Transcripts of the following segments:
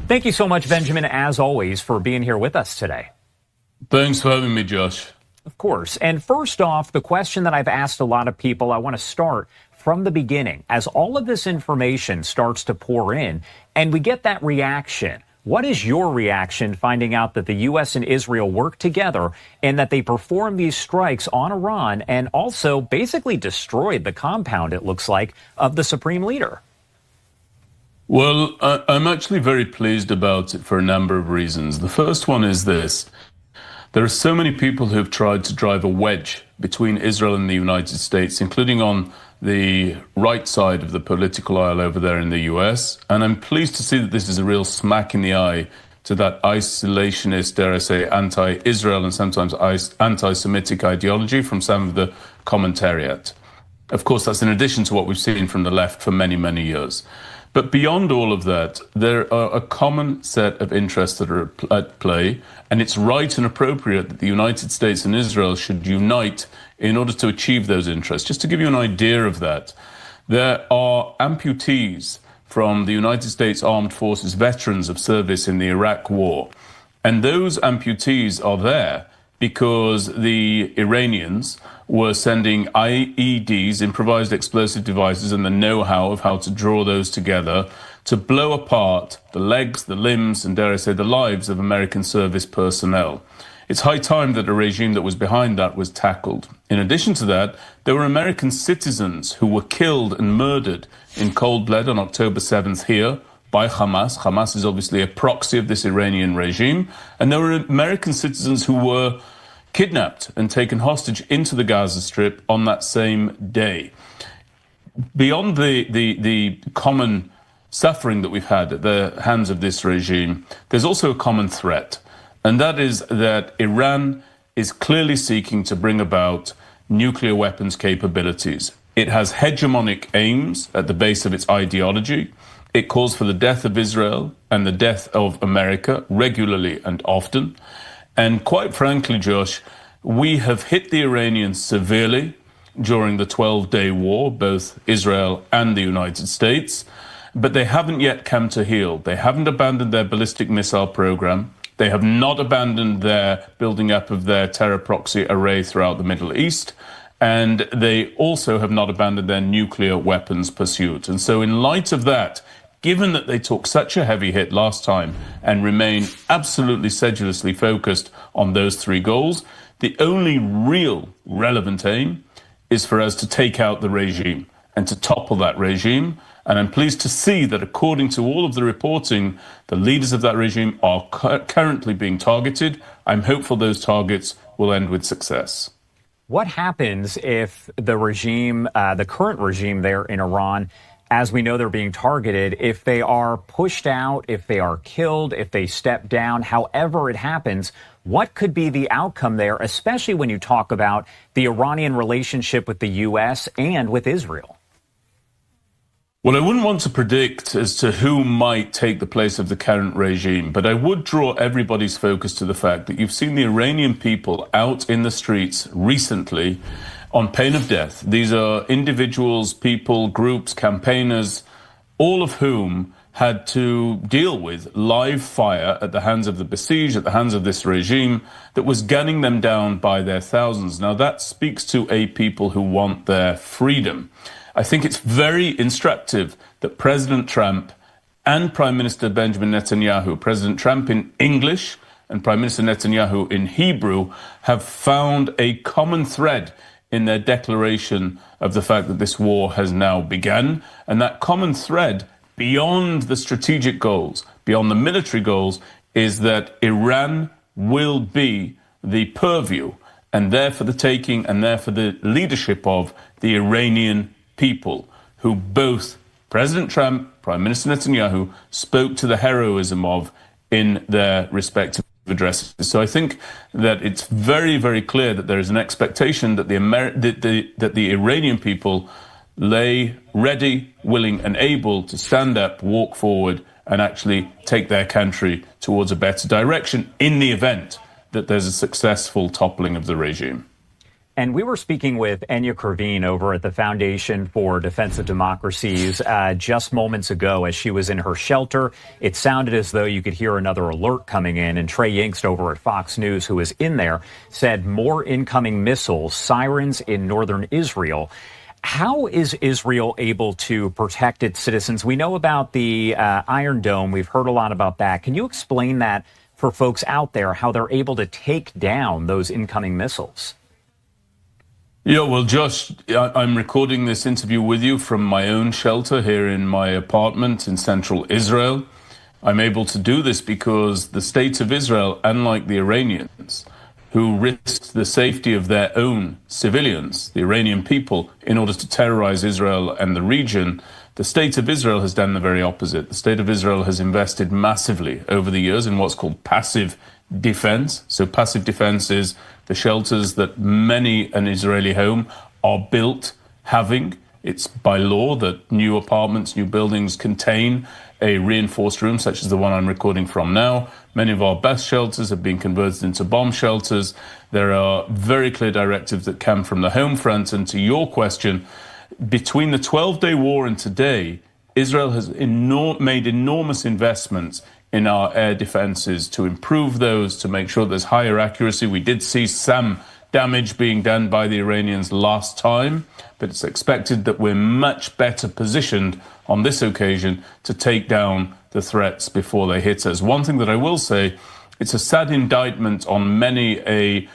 Thank you so much, Benjamin, as always, for being here with us today. Thanks for having me, Josh. Of course. And first off, the question that I've asked a lot of people, I want to start from the beginning. As all of this information starts to pour in and we get that reaction, what is your reaction finding out that the U.S. and Israel work together and that they perform these strikes on Iran and also basically destroyed the compound, it looks like, of the supreme leader? Well, I'm actually very pleased about it for a number of reasons. The first one is this. There are so many people who have tried to drive a wedge between Israel and the United States, including on the right side of the political aisle over there in the US. And I'm pleased to see that this is a real smack in the eye to that isolationist, dare I say, anti-Israel and sometimes anti-Semitic ideology from some of the commentariat. Of course, that's in addition to what we've seen from the left for many, many years. But beyond all of that, there are a common set of interests that are at play, and it's right and appropriate that the United States and Israel should unite in order to achieve those interests. Just to give you an idea of that, there are amputees from the United States Armed Forces, veterans of service in the Iraq War, and those amputees are there because the Iranians were sending IEDs, improvised explosive devices, and the know-how of how to draw those together to blow apart the legs, the limbs, and dare I say, the lives of American service personnel. It's high time that a regime that was behind that was tackled. In addition to that, there were American citizens who were killed and murdered in cold blood on October 7th here by Hamas. Hamas is obviously a proxy of this Iranian regime. And there were American citizens who were kidnapped and taken hostage into the Gaza Strip on that same day. Beyond the common suffering that we've had at the hands of this regime, there's also a common threat. And that is that Iran is clearly seeking to bring about nuclear weapons capabilities. It has hegemonic aims at the base of its ideology. It calls for the death of Israel and the death of America regularly and often. And quite frankly, Josh, we have hit the Iranians severely during the 12-day war, both Israel and the United States, but they haven't yet come to heel. They haven't abandoned their ballistic missile program. They have not abandoned their building up of their terror proxy array throughout the Middle East. And they also have not abandoned their nuclear weapons pursuit. And so in light of that, given that they took such a heavy hit last time and remain absolutely sedulously focused on those three goals, the only real relevant aim is for us to take out the regime and to topple that regime. And I'm pleased to see that according to all of the reporting, the leaders of that regime are currently being targeted. I'm hopeful those targets will end with success. What happens if the regime, the current regime there in Iran, as we know they're being targeted, if they are pushed out, if they are killed, if they step down, however it happens, what could be the outcome there, especially when you talk about the Iranian relationship with the U.S. and with Israel? Well, I wouldn't want to predict as to who might take the place of the current regime, but I would draw everybody's focus to the fact that you've seen the Iranian people out in the streets recently on pain of death. These are individuals, people, groups, campaigners, all of whom had to deal with live fire at the hands of the besieged, at the hands of this regime that was gunning them down by their thousands. Now, that speaks to a people who want their freedom. I think it's very instructive that President Trump and Prime Minister Benjamin Netanyahu, President Trump in English and Prime Minister Netanyahu in Hebrew, have found a common thread in their declaration of the fact that this war has now begun. And that common thread, beyond the strategic goals, beyond the military goals, is that Iran will be the purview and there for the taking and there for the leadership of the Iranian people, who both President Trump, Prime Minister Netanyahu spoke to the heroism of in their respective addresses. So I think that it's very, very clear that there is an expectation that the Iranian people lay ready, willing and able to stand up, walk forward and actually take their country towards a better direction in the event that there's a successful toppling of the regime. And we were speaking with Enya Kravin over at the Foundation for Defense of Democracies just moments ago as she was in her shelter. It sounded as though you could hear another alert coming in. And Trey Yingst over at Fox News, who was in there, said more incoming missiles, sirens in northern Israel. How is Israel able to protect its citizens? We know about the Iron Dome. We've heard a lot about that. Can you explain that for folks out there, how they're able to take down those incoming missiles? Yeah, well, Josh, I'm recording this interview with you from my own shelter here in my apartment in central Israel. I'm able to do this because the state of Israel, unlike the Iranians, who risked the safety of their own civilians, the Iranian people, in order to terrorize Israel and the region, the state of Israel has done the very opposite. The state of Israel has invested massively over the years in what's called passive defense. So passive defense is the shelters that many an Israeli home are built having. It's by law that new apartments, new buildings contain a reinforced room, such as the one I'm recording from now. Many of our best shelters have been converted into bomb shelters. There are very clear directives that come from the home front. And to your question, between the 12-day war and today, Israel has made enormous investments in our air defenses to improve those, to make sure there's higher accuracy. We did see some damage being done by the Iranians last time, but it's expected that we're much better positioned on this occasion to take down the threats before they hit us. One thing that I will say, it's a sad indictment on many a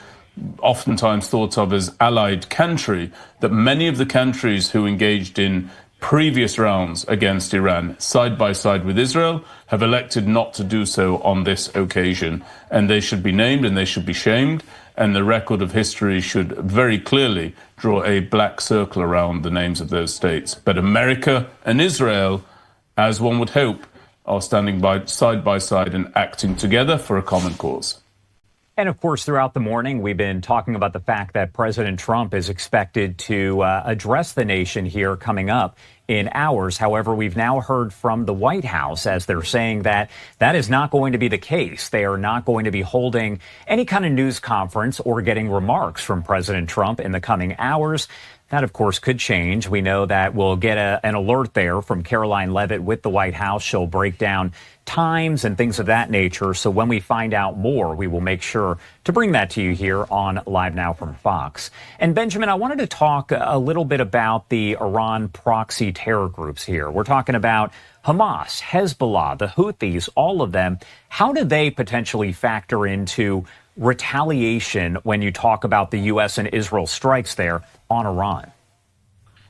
oftentimes thought of as allied country, that many of the countries who engaged in previous rounds against Iran, side by side with Israel, have elected not to do so on this occasion. And they should be named and they should be shamed. And the record of history should very clearly draw a black circle around the names of those states. But America and Israel, as one would hope, are standing by side and acting together for a common cause. And of course, throughout the morning, we've been talking about the fact that President Trump is expected to address the nation here coming up in hours. However, we've now heard from the White House as they're saying that that is not going to be the case. They are not going to be holding any kind of news conference or getting remarks from President Trump in the coming hours. That, of course, could change. We know that we'll get an alert there from Caroline Leavitt with the White House. She'll break down times and things of that nature. So when we find out more, we will make sure to bring that to you here on Live Now from Fox. And Benjamin, I wanted to talk a little bit about the Iran proxy terror groups here. We're talking about Hamas, Hezbollah, the Houthis, all of them. How do they potentially factor into retaliation when you talk about the U.S. and Israel strikes there on Iran?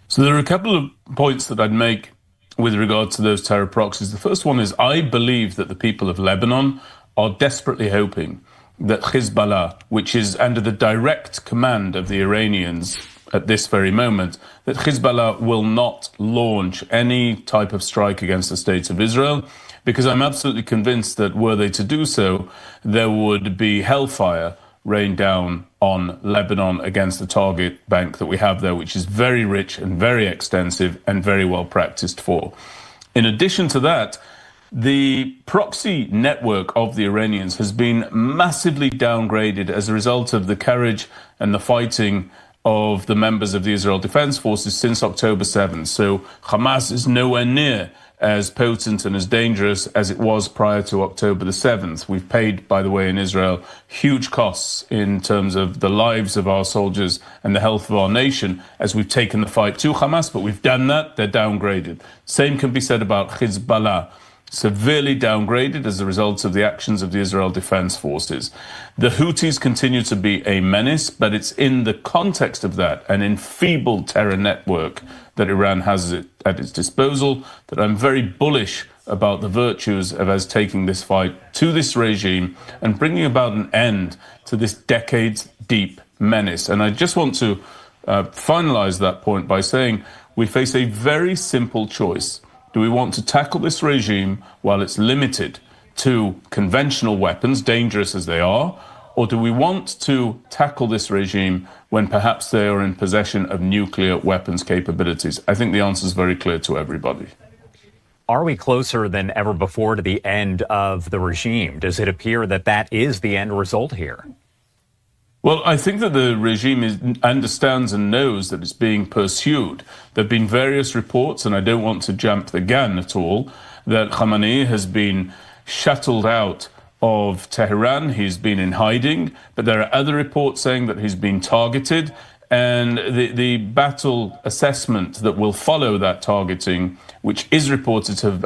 So there are a couple of points that I'd make with regard to those terror proxies. The first one is I believe that the people of Lebanon are desperately hoping that Hezbollah, which is under the direct command of the Iranians at this very moment, that Hezbollah will not launch any type of strike against the state of Israel, because I'm absolutely convinced that were they to do so, there would be hellfire rain down on Lebanon against the target bank that we have there, which is very rich and very extensive and very well practiced for. In addition to that, the proxy network of the Iranians has been massively downgraded as a result of the courage and the fighting of the members of the Israel Defense Forces since October 7th. So Hamas is nowhere near as potent and as dangerous as it was prior to October the 7th. We've paid, by the way, in Israel, huge costs in terms of the lives of our soldiers and the health of our nation as we've taken the fight to Hamas, but we've done that, they're downgraded. Same can be said about Hezbollah, severely downgraded as a result of the actions of the Israel Defense Forces. The Houthis continue to be a menace, but it's in the context of that, an enfeebled terror network that Iran has at its disposal, that I'm very bullish about the virtues of us taking this fight to this regime and bringing about an end to this decades-deep menace. And I just want to finalize that point by saying we face a very simple choice. Do we want to tackle this regime while it's limited to conventional weapons, dangerous as they are, or do we want to tackle this regime when perhaps they are in possession of nuclear weapons capabilities? I think the answer is very clear to everybody. Are we closer than ever before to the end of the regime? Does it appear that that is the end result here? Well, I think that the regime understands and knows that it's being pursued. There have been various reports, and I don't want to jump the gun at all, that Khamenei has been shuttled out of Tehran. He's been in hiding, but there are other reports saying that he's been targeted. And the battle assessment that will follow that targeting, which is reported to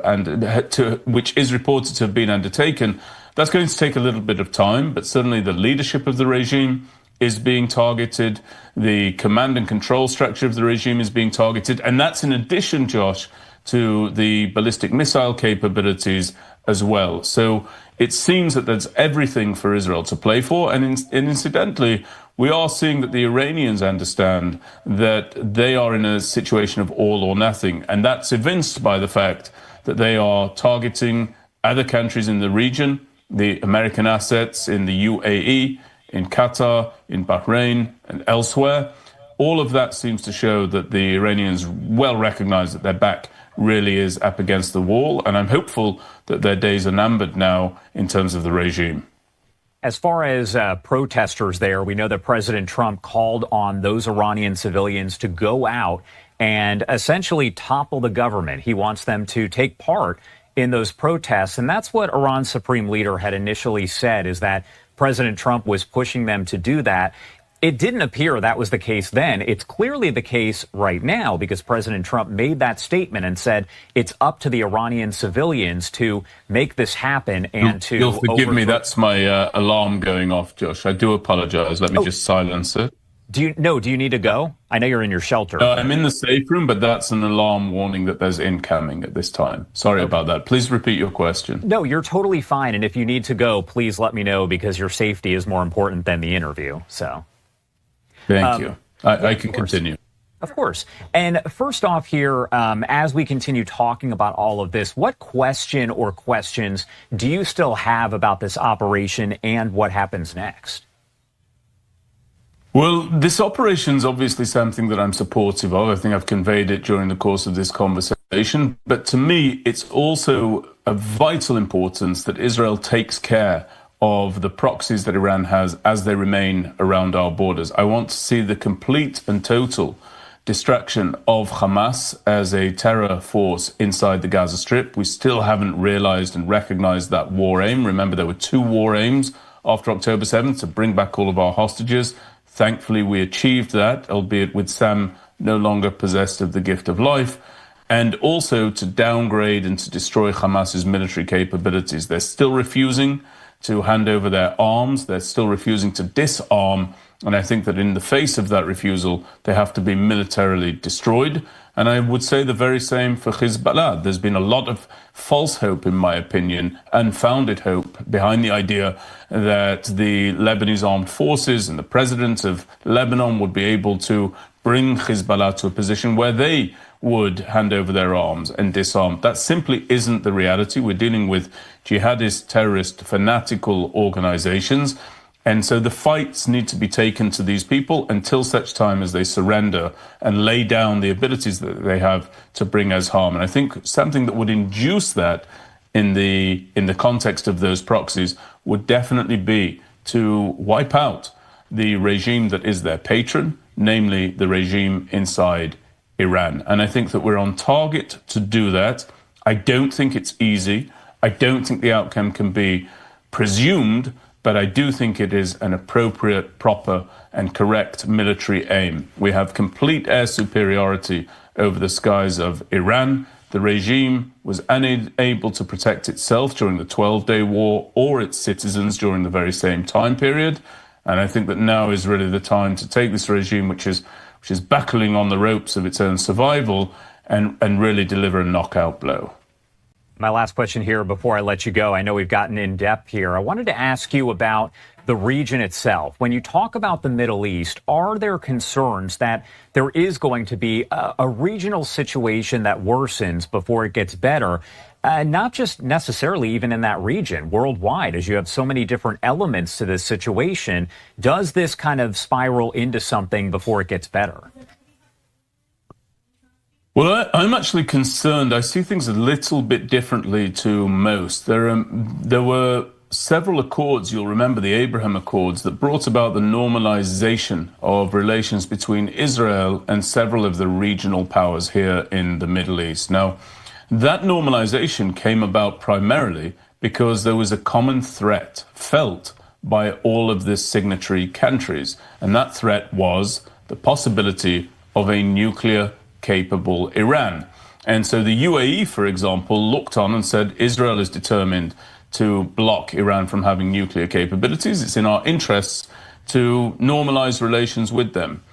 have been undertaken, that's going to take a little bit of time. But certainly the leadership of the regime is being targeted. The command and control structure of the regime is being targeted. And that's in addition, Josh, to the ballistic missile capabilities as well. So it seems that there's everything for Israel to play for. And incidentally, we are seeing that the Iranians understand that they are in a situation of all or nothing. And that's evinced by the fact that they are targeting other countries in the region, the American assets in the UAE, in Qatar, in Bahrain, and elsewhere. All of that seems to show that the Iranians well recognize that their back really is up against the wall. And I'm hopeful that their days are numbered now in terms of the regime. As far as protesters there, we know that President Trump called on those Iranian civilians to go out and essentially topple the government. He wants them to take part in those protests. And that's what Iran's supreme leader had initially said, is that President Trump was pushing them to do that. It didn't appear that was the case then. It's clearly the case right now, because President Trump made that statement and said it's up to the Iranian civilians to make this happen and to... You'll forgive me, that's my alarm going off, Josh. I do apologize. Let me just silence it. Do you need to go? I know you're in your shelter. I'm in the safe room, but that's an alarm warning that there's incoming at this time. Sorry about that. Please repeat your question. No, you're totally fine. And if you need to go, please let me know, because your safety is more important than the interview. So... Thank you. I can continue. Of course. And first off here, as we continue talking about all of this, what question or questions do you still have about this operation and what happens next? Well, this operation is obviously something that I'm supportive of. I think I've conveyed it during the course of this conversation. But to me, it's also of vital importance that Israel takes care of the proxies that Iran has as they remain around our borders. I want to see the complete and total destruction of Hamas as a terror force inside the Gaza Strip. We still haven't realized and recognized that war aim. Remember, there were two war aims after October 7th to bring back all of our hostages. Thankfully, we achieved that, albeit with some no longer possessed of the gift of life, and also to downgrade and to destroy Hamas's military capabilities. They're still refusing to hand over their arms. They're still refusing to disarm. And I think that in the face of that refusal, they have to be militarily destroyed. And I would say the very same for Hezbollah. There's been a lot of false hope, in my opinion, unfounded hope behind the idea that the Lebanese armed forces and the president of Lebanon would be able to bring Hezbollah to a position where they would hand over their arms and disarm. That simply isn't the reality. We're dealing with jihadist, terrorist, fanatical organizations. And so the fights need to be taken to these people until such time as they surrender and lay down the abilities that they have to bring us harm. And I think something that would induce that in the context of those proxies would definitely be to wipe out the regime that is their patron, namely the regime inside Iran. And I think that we're on target to do that. I don't think it's easy. I don't think the outcome can be presumed, but I do think it is an appropriate, proper, and correct military aim. We have complete air superiority over the skies of Iran. The regime was unable to protect itself during the 12-day war or its citizens during the very same time period. And I think that now is really the time to take this regime, which is buckling on the ropes of its own survival, and really deliver a knockout blow. My last question here before I let you go. I know we've gotten in depth here. I wanted to ask you about the region itself. When you talk about the Middle East, are there concerns that there is going to be a regional situation that worsens before it gets better? Not just necessarily even in that region, worldwide, as you have so many different elements to this situation. Does this kind of spiral into something before it gets better? Well, I'm actually concerned. I see things a little bit differently to most. There were several accords, you'll remember the Abraham Accords, that brought about the normalization of relations between Israel and several of the regional powers here in the Middle East. Now, that normalization came about primarily because there was a common threat felt by all of the signatory countries, and that threat was the possibility of a nuclear-capable Iran. And so the UAE, for example, looked on and said, Israel is determined to block Iran from having nuclear capabilities. It's in our interests to normalize relations with them.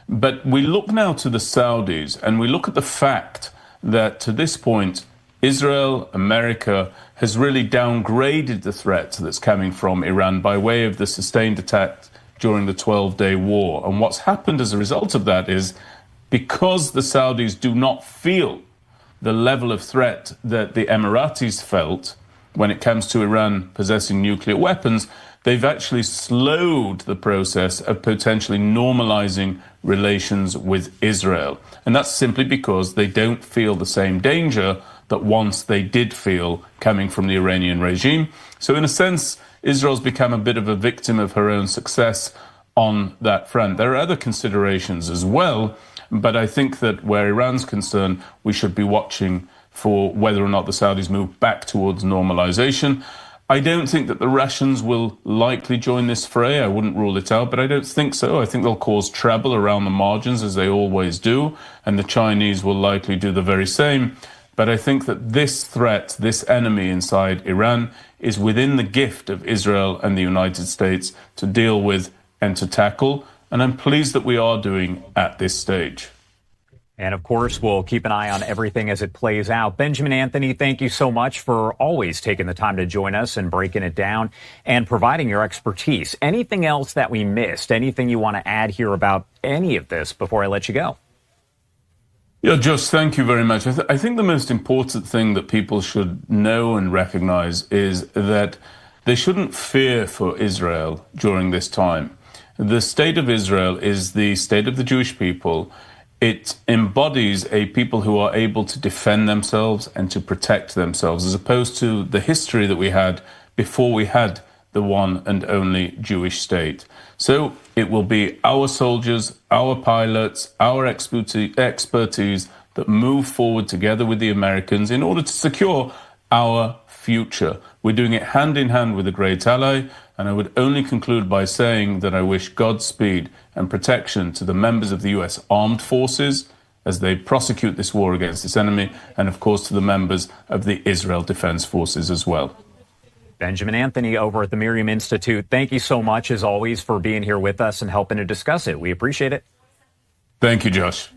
But we look now to the Saudis, and we look at the fact that to this point, Israel, America, has really downgraded the threat that's coming from Iran by way of the sustained attack during the 12-day war. And what's happened as a result of that is, because the Saudis do not feel the level of threat that the Emiratis felt when it comes to Iran possessing nuclear weapons, they've actually slowed the process of potentially normalizing relations with Israel. And that's simply because they don't feel the same danger that once they did feel coming from the Iranian regime. So in a sense, Israel's become a bit of a victim of her own success on that front. There are other considerations as well, but I think that where Iran's concerned, we should be watching for whether or not the Saudis move back towards normalization. I don't think that the Russians will likely join this fray. I wouldn't rule it out, but I don't think so. I think they'll cause trouble around the margins, as they always do, and the Chinese will likely do the very same. But I think that this threat, this enemy inside Iran, is within the gift of Israel and the United States to deal with and to tackle. And I'm pleased that we are doing at this stage. And of course, we'll keep an eye on everything as it plays out. Benjamin Anthony, thank you so much for always taking the time to join us and breaking it down and providing your expertise. Anything else that we missed? Anything you want to add here about any of this before I let you go? Yeah, Josh, thank you very much. I think the most important thing that people should know and recognize is that they shouldn't fear for Israel during this time. The state of Israel is the state of the Jewish people. It embodies a people who are able to defend themselves and to protect themselves, as opposed to the history that we had before we had the one and only Jewish state. So it will be our soldiers, our pilots, our expertise that move forward together with the Americans in order to secure our future. We're doing it hand in hand with a great ally, and I would only conclude by saying that I wish Godspeed and protection to the members of the US Armed Forces as they prosecute this war against this enemy, and of course to the members of the Israel Defense Forces as well. Benjamin Anthony over at the Miriam Institute, thank you so much, as always, for being here with us and helping to discuss it. We appreciate it. Thank you, Josh.